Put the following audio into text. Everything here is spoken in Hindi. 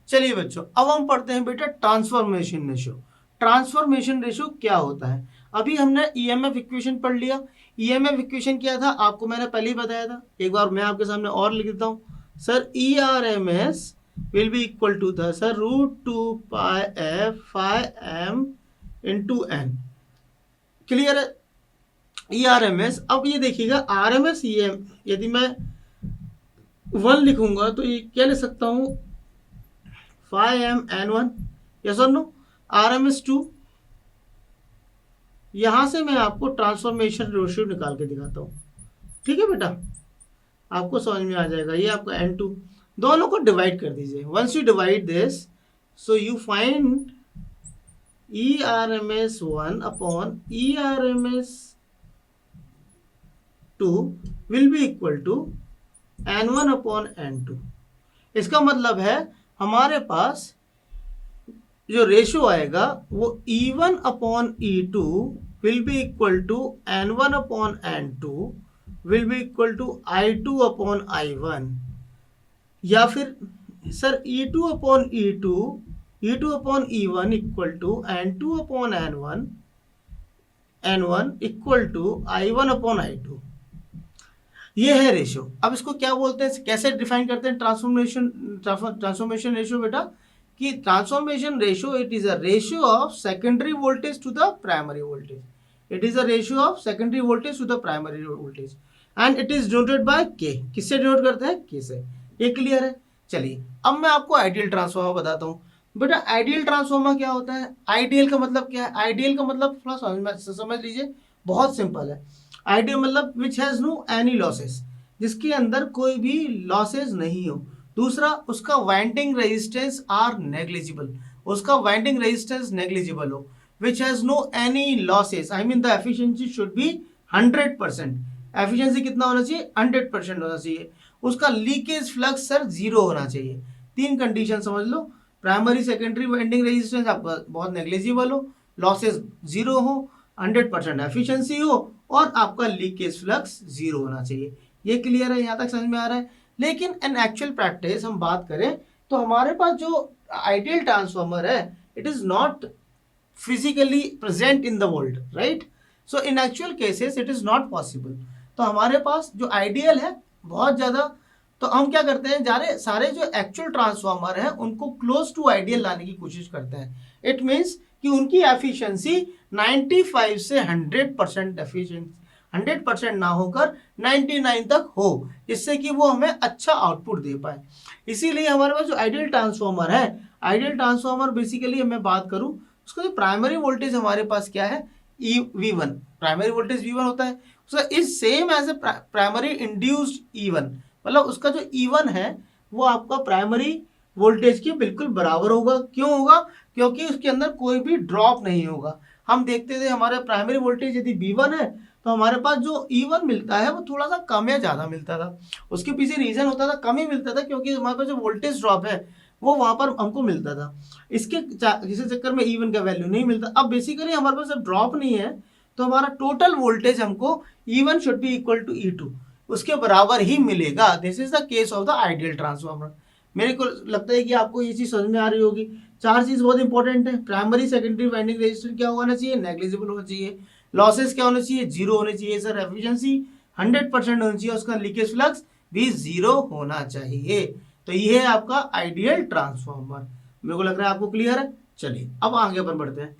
चलिए बच्चों, अब हम पढ़ते हैं बेटा ट्रांसफॉर्मेशन रेशियो। ट्रांसफॉर्मेशन रेशियो क्या होता है? अभी हमने ईएमएफ इक्वेशन पढ़ लिया। ईएमएफ इक्वेशन क्या था आपको मैंने पहले ही बताया था, एक बार मैं आपके सामने और लिख देता हूं। Sir E R M S will be equal to था sir √2πf∅m into N. Clear है? E R M S. अब ये देखिएगा R M S E M, यदि मैं 1 लिखूंगा तो ये क्या लिख सकता हूं, 5m n1। यस और नो? Are M S 2। यहां से मैं आपको ट्रांसफॉर्मेशन रेशियो निकाल के दिखाता हूं। ठीक है बेटा, आपको समझ में आ जाएगा। ये आपका n2, दोनों को डिवाइड कर दीजिए। Once you divide this, so you find E R M S 1 upon E R M S 2 will be equal to n1 upon n2। इसका मतलब है हमारे पास जो रेशियो आएगा वो E1 upon E2 will be equal to N1 upon N2 will be equal to I2 upon I1, या फिर sir E2 upon E2, E2 upon E1 equal to N2 upon N1, N1 equal to I1 upon I2। ये है रेशियो। अब इसको क्या बोलते हैं, कैसे डिफाइन करते हैं ट्रांसफॉर्मेशन रेशियो बेटा? कि transformation ratio it is a ratio of secondary voltage to the primary voltage. It is a ratio of secondary voltage to the primary voltage and it is denoted by K. किससे डिनोट करते हैं? के से। ये क्लियर है? चलिए अब मैं आपको आइडियल ट्रांसफॉर्मर बताता हूँ। बेटा आइडियल ट्रांसफॉर्मर क्या होता है? आइडियल का मतलब क्या है? आइडियल का मतलब थोड़ा समझ लीजिए, बहुत सिंपल है। आइडियल मतलब which has no any losses, जिसके अंदर कोई भी लॉसेस नहीं हो। दूसरा, उसका वाइंडिंग रेजिस्टेंस आर नेग्लिजिबल, उसका वाइंडिंग रेजिस्टेंस नेग्लिजिबल हो। Which has no any losses, I mean the efficiency should be 100%। Efficiency कितना होना चाहिए? 100% होना चाहिए। उसका लीकेज फ्लक्स सर 0 होना चाहिए। 3 कंडीशन समझ लो। प्राइमरी सेकेंडरी वाइंडिंग रेजिस्टेंस आपका बहुत नेग्लिजिबल हो, लॉसेस 0 हो, 100% एफिशिएंसी हो, और आपका लीकेज फ्लक्स 0 होना चाहिए। ये क्लियर है? यहाँ तक समझ में आ रहा है? लेकिन इन एक्चुअल प्रैक्टिस हम बात करें तो हमारे पास जो आइडियल ट्रांसफॉर्मर है, it is not physically present in the world, right? So in actual cases it is not possible। तो हमारे पास जो आइडियल है बहुत ज़्यादा, तो हम क्या करते हैं, सारे जो एक्चुअल ट्रांसफॉर्मर हैं उनको क्लोज टू आइडियल लाने की कोशिश करते हैं। इट मीन्स कि उनकी एफिशिएंसी 95 से 100% एफिशिएंसी, 100% ना होकर 99 तक हो, जिससे कि वो हमें अच्छा आउटपुट दे पाए। इसीलिए हमारे पास जो आइडियल ट्रांसफॉर्मर है, आइडियल ट्रांसफॉर्मर बेसिकली मैं बात करूं, उसका जो प्राइमरी वोल्टेज हमारे पास क्या है, V1, प्राइमरी वोल्टेज V1 होता है। उसका is same as a primary induced E1, मतलब उसका जो E1 है वो आपका प्राइमरी वोल्टेज के बिल्कुल बराबर होगा। क्यों होगा? क्योंकि उसके अंदर कोई भी ड्रॉप नहीं होगा। हम देखते थे हमारे प्राइमरी वोल्टेज यदि V1 है तो हमारे पास जो E1 मिलता है वो थोड़ा सा कम या ज़्यादा मिलता था। उसके पीछे रीज़न होता था, कम ही मिलता था, क्योंकि हमारे पास जो वोल्टेज ड्रॉप है वो वहाँ पर हमको मिलता था। इसके किसी चक्कर में E1 का वैल्यू नहीं मिलता। अब बेसिकली हमारे पास जब ड्रॉप नहीं है तो हमारा टोटल वोल्टेज हमको E1 should be equal to E2, उसके बराबर ही मिलेगा। This is the case of the ideal transformer. मेरे को लगता है कि आपको ये चीज़ समझ में आ रही होगी। 4 चीज़ बहुत इंपॉर्टेंट है। प्राइमरी सेकेंडरी वाइंडिंग रेजिस्टेंस क्या होना चाहिए? नेग्लिजिबल होना चाहिए। लॉसेस क्या होना चाहिए? 0 होने चाहिए सर। एफिशिएंसी 100% होनी चाहिए। उसका लीकेज फ्लक्स भी 0 होना चाहिए। तो ये है आपका आइडियल ट्रांसफॉर्मर। मेरे को लग रहा है आपको क्लियर है। चलिए अब आगे अपन बढ़ते हैं।